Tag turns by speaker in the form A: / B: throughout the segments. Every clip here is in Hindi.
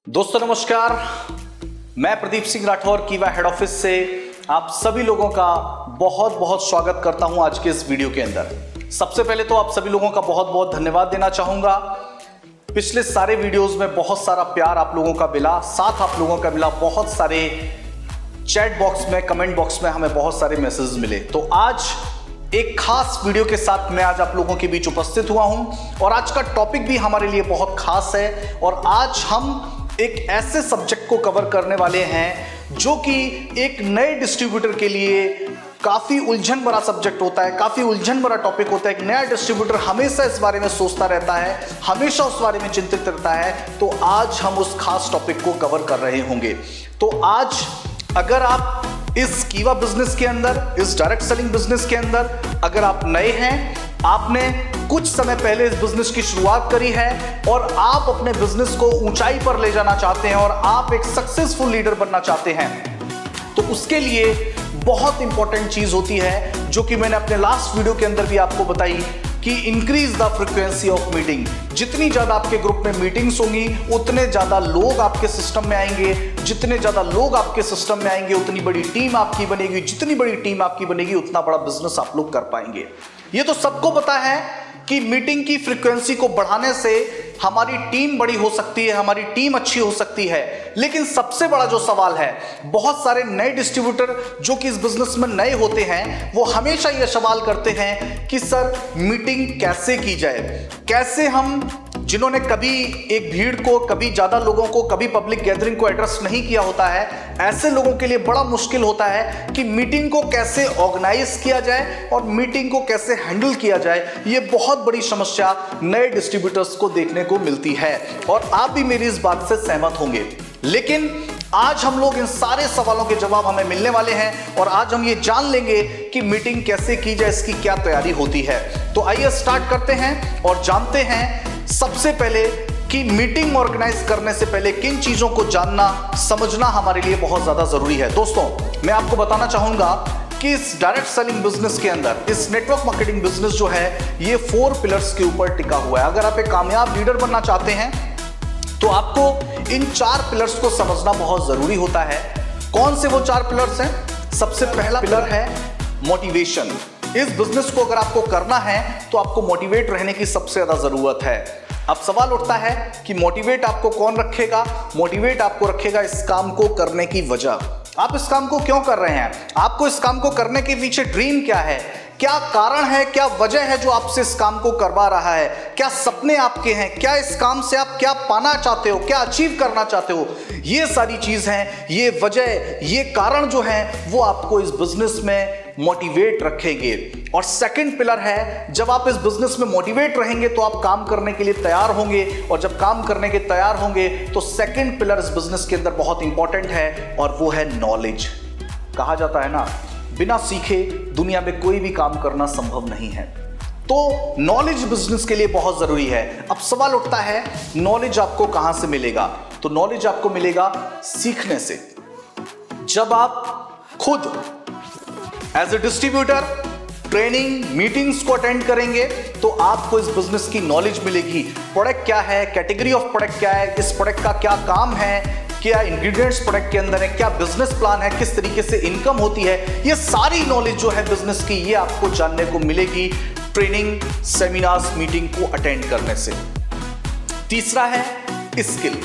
A: दोस्तों नमस्कार, मैं प्रदीप सिंह राठौर कीवा हेड ऑफिस से आप सभी लोगों का बहुत बहुत स्वागत करता हूं आज के इस वीडियो के अंदर। सबसे पहले तो आप सभी लोगों का बहुत बहुत धन्यवाद देना चाहूंगा। पिछले सारे वीडियोस में बहुत सारा प्यार आप लोगों का मिला, साथ आप लोगों का मिला, बहुत सारे चैट बॉक्स में, कमेंट बॉक्स में हमें बहुत सारे मैसेज मिले। तो आज एक खास वीडियो के साथ मैं आज आप लोगों के बीच उपस्थित हुआ हूं और आज का टॉपिक भी हमारे लिए बहुत खास है। और आज हम एक ऐसे सब्जेक्ट को कवर करने वाले हैं जो कि एक नए डिस्ट्रीब्यूटर के लिए काफी उलझन भरा सब्जेक्ट होता है, काफी उलझन भरा टॉपिक होता है। एक नया डिस्ट्रीब्यूटर हमेशा इस बारे में सोचता रहता है, हमेशा उस बारे में चिंतित रहता है। तो आज हम उस खास टॉपिक को कवर कर रहे होंगे। तो आज अगर आप इस कीवा बिजनेस के अंदर, इस डायरेक्ट सेलिंग बिजनेस के अंदर अगर आप नए हैं, आपने कुछ समय पहले इस बिजनेस की शुरुआत करी है और आप अपने बिजनेस को ऊंचाई पर ले जाना चाहते हैं और आप एक सक्सेसफुल लीडर बनना चाहते हैं, तो उसके लिए बहुत इंपॉर्टेंट चीज होती है जो कि मैंने अपने लास्ट वीडियो के अंदर भी आपको बताई कि increase the frequency of meeting. जितनी ज्यादा आपके ग्रुप में मीटिंग्स होंगी उतने ज्यादा लोग आपके सिस्टम में आएंगे, जितने ज्यादा लोग आपके सिस्टम में आएंगे उतनी बड़ी टीम आपकी बनेगी, जितनी बड़ी टीम आपकी बनेगी उतना बड़ा बिजनेस आप लोग कर पाएंगे। ये तो सबको पता है कि मीटिंग की फ्रीक्वेंसी को बढ़ाने से हमारी टीम बड़ी हो सकती है, हमारी टीम अच्छी हो सकती है। लेकिन सबसे बड़ा जो सवाल है, बहुत सारे नए डिस्ट्रीब्यूटर जो कि इस बिजनेस में नए होते हैं वो हमेशा यह सवाल करते हैं कि सर मीटिंग कैसे की जाए, कैसे हम जिन्होंने कभी एक भीड़ को, कभी ज्यादा लोगों को, कभी पब्लिक गैदरिंग को एड्रेस नहीं किया होता है, ऐसे लोगों के लिए बड़ा मुश्किल होता है कि मीटिंग को कैसे ऑर्गेनाइज किया जाए और मीटिंग को कैसे हैंडल किया जाए। ये बहुत बड़ी समस्या नए डिस्ट्रीब्यूटर्स को देखने को मिलती है और आप भी मेरी इस बात से सहमत होंगे। लेकिन आज हम लोग इन सारे सवालों के जवाब हमें मिलने वाले हैं और आज हम ये जान लेंगे कि मीटिंग कैसे की जाए, इसकी क्या तैयारी होती है। तो आइए स्टार्ट करते हैं और जानते हैं सबसे पहले कि मीटिंग ऑर्गेनाइज करने से पहले किन चीजों को जानना, समझना हमारे लिए बहुत ज्यादा जरूरी है। दोस्तों मैं आपको बताना चाहूंगा कि इस डायरेक्ट सेलिंग बिजनेस के अंदर, इस नेटवर्क मार्केटिंग बिजनेस जो है ये 4 पिलर्स के ऊपर टिका हुआ है। अगर आप एक कामयाब लीडर बनना चाहते हैं तो आपको इन 4 पिलर्स को समझना बहुत जरूरी होता है। कौन से वो 4 पिलर्स हैं? सबसे पहला पिलर है मोटिवेशन। इस बिजनेस को अगर आपको करना है तो आपको मोटिवेट रहने की सबसे ज्यादा जरूरत है। अब सवाल उठता है कि मोटिवेट आपको कौन रखेगा? मोटिवेट आपको रखेगा इस काम को करने की वजह। आप इस काम को क्यों कर रहे हैं? आपको इस काम को करने के पीछे ड्रीम क्या है? क्या कारण है, क्या वजह है जो आपसे इस काम को करवा रहा है? क्या सपने आपके हैं? क्या इस काम से आप क्या पाना चाहते हो, क्या अचीव करना चाहते हो? ये सारी चीज हैं, ये वजह, ये कारण जो हैं वो आपको इस बिजनेस में मोटिवेट रखेंगे। और सेकंड पिलर है, जब आप इस बिजनेस में मोटिवेट रहेंगे तो आप काम करने के लिए तैयार होंगे और जब काम करने के तैयार होंगे तो सेकंड पिलर इस बिजनेस के अंदर बहुत इंपॉर्टेंट है और वो है नॉलेज। कहा जाता है ना, बिना सीखे दुनिया में कोई भी काम करना संभव नहीं है। तो नॉलेज बिजनेस के लिए बहुत जरूरी है। अब सवाल उठता है नॉलेज आपको कहां से मिलेगा? तो नॉलेज आपको मिलेगा सीखने से। जब आप खुद as a distributor training, meetings को अटेंड करेंगे तो आपको इस बिजनेस की नॉलेज मिलेगी। प्रोडक्ट क्या है, कैटेगरी ऑफ प्रोडक्ट क्या है, इस प्रोडक्ट का क्या काम है, क्या इंग्रेडिएंट्स प्रोडक्ट के अंदर है, क्या बिजनेस प्लान है, किस तरीके से इनकम होती है, ये सारी नॉलेज जो है बिजनेस की ये आपको जानने को मिलेगी ट्रेनिंग, सेमिनार्स, मीटिंग को अटेंड करने से। तीसरा है स्किल,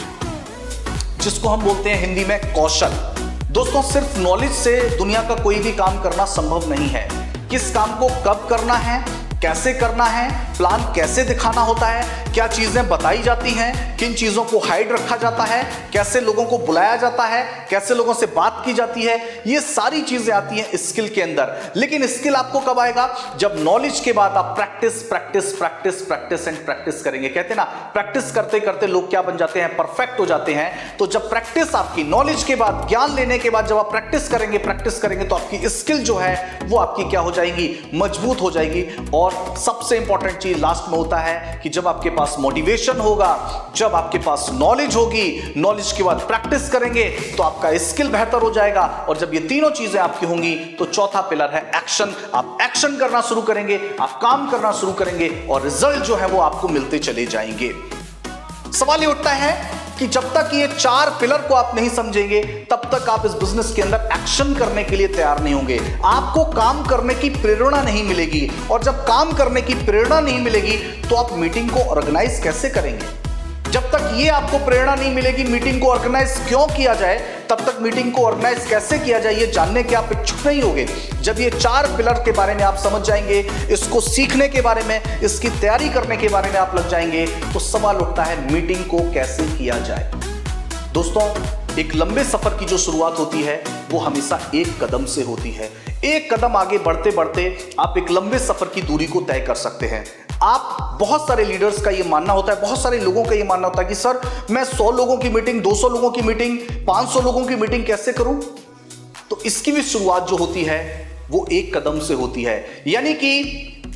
A: जिसको हम बोलते हैं हिंदी में कौशल। दोस्तों सिर्फ नॉलेज से दुनिया का कोई भी काम करना संभव नहीं है। किस काम को कब करना है, कैसे करना है, प्लान कैसे दिखाना होता है, क्या चीजें बताई जाती हैं, किन चीजों को हाइड रखा जाता है, कैसे लोगों को बुलाया जाता है, कैसे लोगों से बात की जाती है, ये सारी चीजें आती हैं स्किल के अंदर। लेकिन स्किल आपको कब आएगा? जब नॉलेज के बाद आप practice practice practice practice and practice करेंगे। कहते हैं ना, प्रैक्टिस करते करते लोग क्या बन जाते हैं? परफेक्ट हो जाते हैं। तो जब प्रैक्टिस आपकी, नॉलेज के बाद, ज्ञान लेने के बाद जब आप प्रैक्टिस करेंगे तो आपकी स्किल जो है वो आपकी क्या हो जाएगी? मजबूत हो जाएगी। और सबसे इंपॉर्टेंट चीज लास्ट में होता है कि जब आपके पास मोटिवेशन होगा, जब आपके पास नॉलेज होगी, नॉलेज के बाद प्रैक्टिस करेंगे तो आपका स्किल बेहतर हो जाएगा। और जब ये तीनों चीजें आपकी होंगी तो चौथा पिलर है एक्शन। आप एक्शन करना शुरू करेंगे, आप काम करना शुरू करेंगे और रिजल्ट जो है वो आपको मिलते चले जाएंगे। सवाल ये उठता है कि जब तक ये 4 पिलर को आप नहीं समझेंगे तब तक आप इस बिजनेस के अंदर एक्शन करने के लिए तैयार नहीं होंगे। आपको काम करने की प्रेरणा नहीं मिलेगी, और जब काम करने की प्रेरणा नहीं मिलेगी तो आप मीटिंग को ऑर्गेनाइज कैसे करेंगे? जब तक ये आपको प्रेरणा नहीं मिलेगी मीटिंग को ऑर्गेनाइज क्यों किया जाए, तब तक मीटिंग को ऑर्गेनाइज कैसे किया जाए ये जानने के आप इच्छुक नहीं होगे। जब ये 4 पिलर के बारे में आप समझ जाएंगे, इसको सीखने के बारे में, इसकी तैयारी करने के बारे में आप लग जाएंगे, तो सवाल उठता है मीटिंग को कैसे किया जाए। दोस्तों, एक लंबे सफर की जो शुरुआत होती है वो हमेशा एक कदम से होती है। एक कदम आगे बढ़ते बढ़ते आप एक लंबे सफर की दूरी को तय कर सकते हैं। आप बहुत सारे लीडर्स का ये मानना होता है, बहुत सारे लोगों का ये मानना होता है कि सर मैं 100 लोगों की मीटिंग, 200 लोगों की मीटिंग, 500 लोगों की मीटिंग कैसे करूं? तो इसकी भी शुरुआत जो होती है वो एक कदम से होती है। यानी कि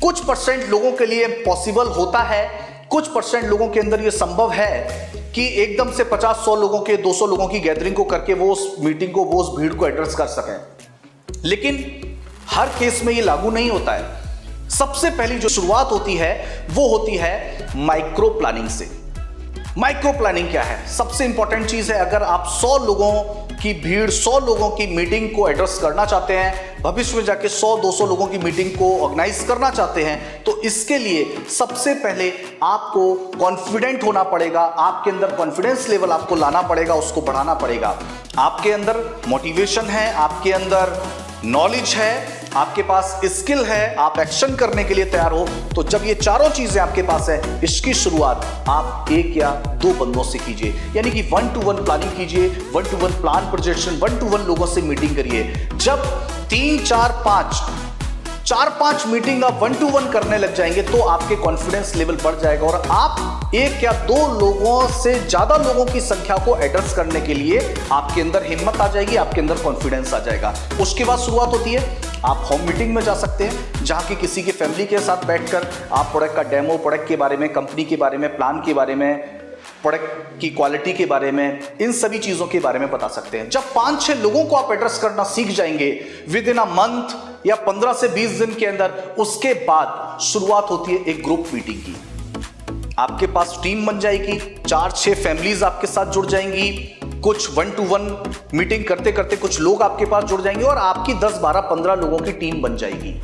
A: कुछ परसेंट लोगों के लिए पॉसिबल होता है, कुछ परसेंट लोगों के अंदर ये संभव है कि एकदम से 50-100 लोगों के, 200 लोगों की गैदरिंग को करके वो उस मीटिंग को, वो उस भीड़ को एड्रेस कर सकें। लेकिन हर केस में ये लागू नहीं होता है। सबसे पहली जो शुरुआत होती है वो होती है माइक्रो प्लानिंग से। माइक्रो प्लानिंग क्या है? सबसे इंपॉर्टेंट चीज है, अगर आप 100 लोगों की भीड़, 100 लोगों की मीटिंग को एड्रेस करना चाहते हैं, भविष्य में जाके 100-200 लोगों की मीटिंग को ऑर्गेनाइज करना चाहते हैं, तो इसके लिए सबसे पहले आपको कॉन्फिडेंट होना पड़ेगा। आपके अंदर कॉन्फिडेंस लेवल आपको लाना पड़ेगा, उसको बढ़ाना पड़ेगा। आपके अंदर मोटिवेशन है, आपके अंदर नॉलेज है, आपके पास स्किल है, आप एक्शन करने के लिए तैयार हो। तो जब ये चारों चीजें आपके पास है, इसकी शुरुआत आप 1 या 2 बंदों से कीजिए। यानी कि 1-to-1 प्लानिंग कीजिए, 1-to-1 प्लान प्रोजेक्शन, 1-to-1 लोगों से मीटिंग करिए। जब 3, 4, 5 मीटिंग आप 1-to-1 करने लग जाएंगे तो आपके कॉन्फिडेंस लेवल बढ़ जाएगा और आप 1 या 2 लोगों से ज्यादा लोगों की संख्या को एड्रेस करने के लिए आपके अंदर हिम्मत आ जाएगी, आपके अंदर कॉन्फिडेंस आ जाएगा। उसके बाद शुरुआत होती है, आप होम मीटिंग में जा सकते हैं, जहां की किसी की फैमिली के साथ बैठकर आप प्रोडक्ट का डेमो, प्रोडक्ट के बारे में, कंपनी के बारे में, प्लान के बारे में, प्रोडक्ट की क्वालिटी के बारे में, इन सभी चीजों के बारे में बता सकते हैं। जब 5-6 लोगों को आप एड्रेस करना सीख जाएंगे विद इन अ मंथ या 15 से 20 दिन के अंदर, उसके बाद शुरुआत होती है एक ग्रुप मीटिंग की। आपके पास टीम बन जाएगी, 4-6 फैमिलीज आपके साथ जुड़ जाएंगी, कुछ 1-to-1 मीटिंग करते करते कुछ लोग आपके पास जुड़ जाएंगे और आपकी 10, 12, 15 लोगों की टीम बन जाएगी।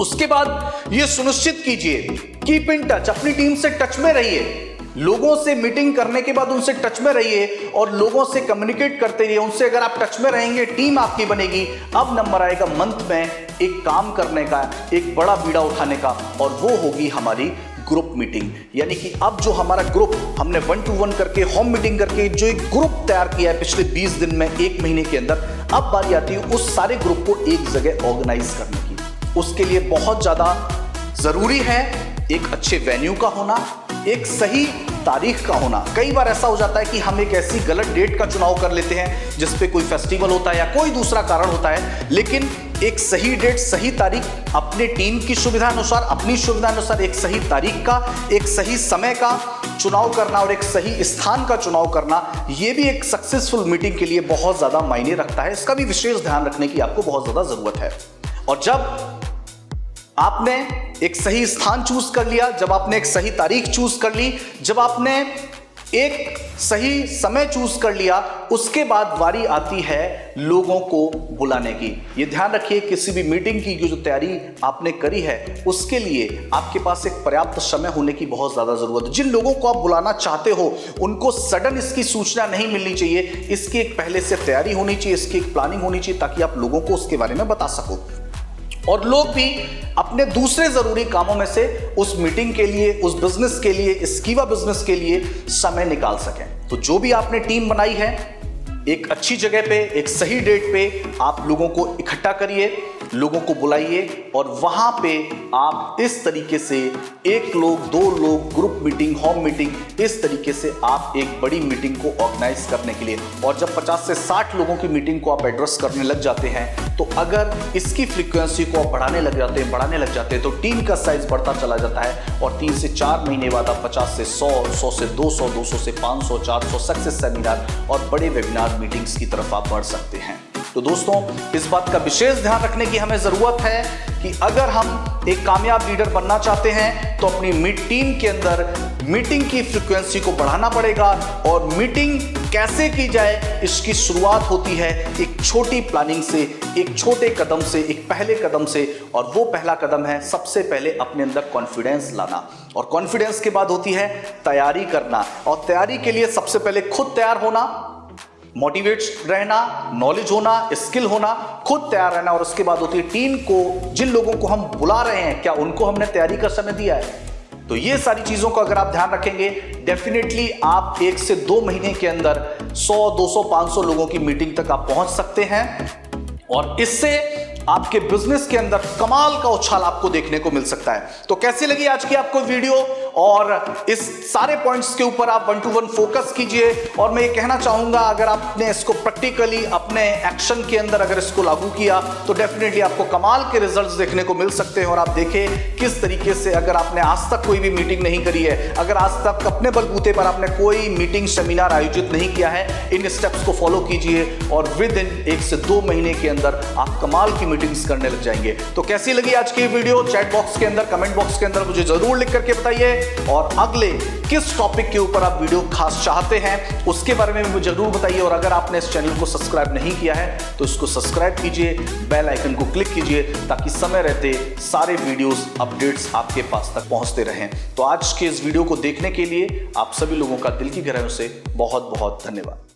A: उसके बाद यह सुनिश्चित कीजिए, कीप इन टच, अपनी टीम से टच में रहिए। लोगों से मीटिंग करने के बाद उनसे टच में रहिए और लोगों से कम्युनिकेट करते रहिए। उनसे अगर आप टच में रहेंगे, टीम आपकी बनेगी। अब नंबर आएगा मंथ में एक काम करने का, एक बड़ा बीड़ा उठाने का, और वो होगी हमारी ग्रुप मीटिंग। यानी कि अब जो हमारा ग्रुप, हमने 1-to-1 करके, होम मीटिंग करके जो एक ग्रुप तैयार किया है पिछले 20 दिन में, 1 महीने के अंदर, अब बारी आती है उस सारे ग्रुप को एक जगह ऑर्गेनाइज करने की। उसके लिए बहुत ज्यादा जरूरी है एक अच्छे वेन्यू का होना, एक सही तारीख का होना। कई बार ऐसा हो जाता है कि हम एक ऐसी गलत डेट का चुनाव कर लेते हैं जिस पे कोई फेस्टिवल होता है या कोई दूसरा कारण होता है, लेकिन एक सही डेट, सही तारीख, अपने टीम की सुविधा अनुसार, अपनी सुविधा अनुसार एक सही तारीख का, एक सही समय का चुनाव करना और एक सही स्थान का चुनाव करना, यह भी एक सक्सेसफुल मीटिंग के लिए बहुत ज्यादा मायने रखता है। इसका भी विशेष ध्यान रखने की आपको बहुत ज्यादा जरूरत है। और जब आपने एक सही स्थान चूज कर लिया, जब आपने एक सही तारीख चूज कर ली, जब आपने एक सही समय चूज कर लिया, उसके बाद वारी आती है लोगों को बुलाने की। ये ध्यान रखिए, किसी भी मीटिंग की जो तैयारी आपने करी है उसके लिए आपके पास एक पर्याप्त समय होने की बहुत ज्यादा जरूरत है। जिन लोगों को आप बुलाना चाहते हो उनको सडन इसकी सूचना नहीं मिलनी चाहिए, इसकी एक पहले से तैयारी होनी चाहिए, इसकी एक प्लानिंग होनी चाहिए, ताकि आप लोगों को उसके बारे में बता सको और लोग भी अपने दूसरे जरूरी कामों में से उस मीटिंग के लिए, उस बिजनेस के लिए, इस कीवा बिजनेस के लिए समय निकाल सकें। तो जो भी आपने टीम बनाई है, एक अच्छी जगह पे, एक सही डेट पे आप लोगों को इकट्ठा करिए, लोगों को बुलाइए और वहां पे आप इस तरीके से 1 लोग, 2 लोग, ग्रुप मीटिंग, होम मीटिंग, इस तरीके से आप एक बड़ी मीटिंग को ऑर्गेनाइज करने के लिए, और जब 50 से 60 लोगों की मीटिंग को आप एड्रेस करने लग जाते हैं, तो अगर इसकी फ्रीक्वेंसी को आप बढ़ाने लग जाते हैं तो टीम का साइज बढ़ता चला जाता है और 3 से 4 महीने बाद आप 50 से 100, 100 से 200, 200 से 500, 400 सक्सेस सेमिनार और बड़े वेबिनार मीटिंग्स की तरफ आप बढ़ सकते हैं। तो दोस्तों, इस बात का विशेष ध्यान रखने की हमें जरूरत है कि अगर हम एक कामयाब लीडर बनना चाहते हैं तो अपनी टीम के अंदर मीटिंग की फ्रीक्वेंसी को बढ़ाना पड़ेगा। और मीटिंग कैसे की जाए, इसकी शुरुआत होती है एक छोटी प्लानिंग से, एक छोटे कदम से, एक पहले कदम से। और वो पहला कदम है सबसे पहले अपने अंदर कॉन्फिडेंस लाना, और कॉन्फिडेंस के बाद होती है तैयारी करना। और तैयारी के लिए सबसे पहले खुद तैयार होना, मोटिवेट रहना, नॉलेज होना, स्किल होना, खुद तैयार रहना। और उसके बाद होती है टीम को, जिन लोगों को हम बुला रहे हैं क्या उनको हमने तैयारी का समय दिया है। तो ये सारी चीजों को अगर आप ध्यान रखेंगे, डेफिनेटली आप 1 से 2 महीने के अंदर 100, 200, 500 लोगों की मीटिंग तक आप पहुंच सकते हैं। और इससे आपके बिजनेस के अंदर कमाल का उछाल आपको देखने को मिल सकता है। तो कैसी लगी आज की आपको वीडियो, और इस सारे पॉइंट्स के ऊपर आप 1 to 1 फोकस कीजिए। और मैं ये कहना चाहूंगा, अगर आपने इसको प्रैक्टिकली अपने एक्शन के अंदर अगर इसको लागू किया तो डेफिनेटली आपको कमाल के रिजल्ट्स देखने को मिल सकते हैं। और आप देखें किस तरीके से, अगर आपने आज तक कोई भी मीटिंग नहीं करी है, अगर आज तक अपने बलबूते पर आपने कोई मीटिंग सेमिनार आयोजित नहीं किया है, इन स्टेप्स को फॉलो कीजिए और विद इन 1 से 2 महीने के अंदर आप कमाल की मीटिंग्स करने लग जाएंगे। तो कैसी लगी आज की वीडियो, चैट बॉक्स के अंदर, कमेंट बॉक्स के अंदर मुझे जरूर लिख करके बताइए। और अगले किस टॉपिक के ऊपर आप वीडियो खास चाहते हैं उसके बारे में मुझे जरूर बताइए। और अगर आपने इस चैनल को सब्सक्राइब नहीं किया है तो इसको सब्सक्राइब कीजिए, बेल आइकन को क्लिक कीजिए, ताकि समय रहते सारे वीडियोस, अपडेट्स आपके पास तक पहुंचते रहें। तो आज के इस वीडियो को देखने के लिए आप सभी लोगों का दिल की गहराइयों से बहुत बहुत धन्यवाद।